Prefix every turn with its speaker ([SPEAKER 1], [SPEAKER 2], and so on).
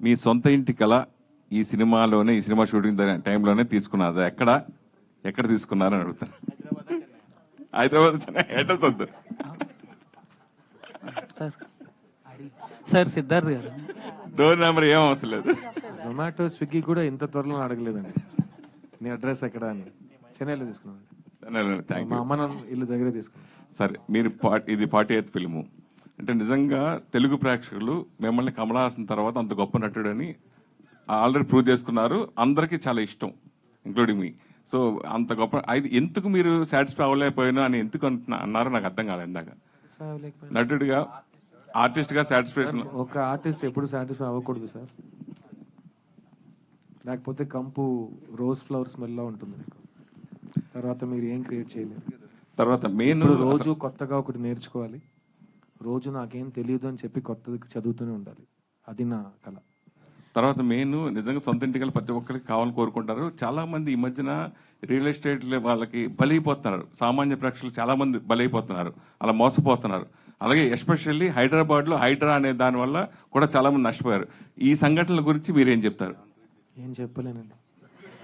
[SPEAKER 1] మీ సొంత ఇంటి కళ ఈ సినిమాలోనే, ఈ సినిమా షూటింగ్ టైంలోనే తీసుకున్నారు. ఎక్కడ తీసుకున్నారు అని అడుగుతాను. హైదరాబాద్ అడ్రస్ వద్దు
[SPEAKER 2] సార్. సార్ సిద్ధార్థ్ గారు,
[SPEAKER 1] డోర్ నెంబర్ ఏం అవసరం లేదు.
[SPEAKER 3] జొమాటో స్విగ్గీ కూడా ఇంత త్వరలో అడగలేదండి నీ అడ్రస్ ఎక్కడ అని. చెన్నైలో తీసుకున్నాను. మా అమ్మ నాన్న ఇల్లు దగ్గరే తీసుకున్నాను.
[SPEAKER 1] సరే, మీరు ఇది 48th ఫిల్ము అంటే నిజంగా తెలుగు ప్రేక్షకులు మిమ్మల్ని కమల్ హాసన్ తర్వాత అంత గొప్ప నటుడని ఆల్రెడీ ప్రూవ్ చేసుకున్నారు. అందరికీ చాలా ఇష్టం, ఇంక్లూడింగ్ మీ. సో అంత గొప్ప అది ఎందుకు మీరు సాటిస్ఫై అవ్వలేకపోయినా అని ఎందుకు అన్నారో నాకు అర్థం కాలేదు ఇందాక. నటుడిగా, ఆర్టిస్ట్ గా సాటిస్ఫాక్షన్.
[SPEAKER 3] ఒక ఆర్టిస్ట్ ఎప్పుడు సాటిస్ఫై అవ్వకూడదు సార్, లేకపోతే కంపు రోజ్ ఫ్లవర్ స్మెల్ లా ఉంటుంది మీకు. తర్వాత మీరు ఏం క్రియేట్ చేయలేరు.
[SPEAKER 1] తర్వాత మెయిన్
[SPEAKER 3] రోజు కొత్తగా ఒకటి నేర్చుకోవాలి. రోజు నాకేం తెలియదు అని చెప్పి కొత్తది చదువుతూనే ఉండాలి. అది నా కళ.
[SPEAKER 1] తర్వాత మెయిన్ నిజంగా సొంత ఇంటికి ప్రతి ఒక్కరికి కావాలని కోరుకుంటారు. చాలా మంది ఈ మధ్యన రియల్ ఎస్టేట్ వాళ్ళకి బలైపోతున్నారు. సామాన్య ప్రేక్షకులు చాలా మంది బలైపోతున్నారు, అలా మోసపోతున్నారు. అలాగే ఎస్పెషల్లీ హైదరాబాద్ లో హైడ్రా అనే దాని వల్ల కూడా చాలా మంది నష్టపోయారు. ఈ సంఘటనల గురించి మీరేం చెప్తారు?
[SPEAKER 3] ఏం చెప్పలేనండి.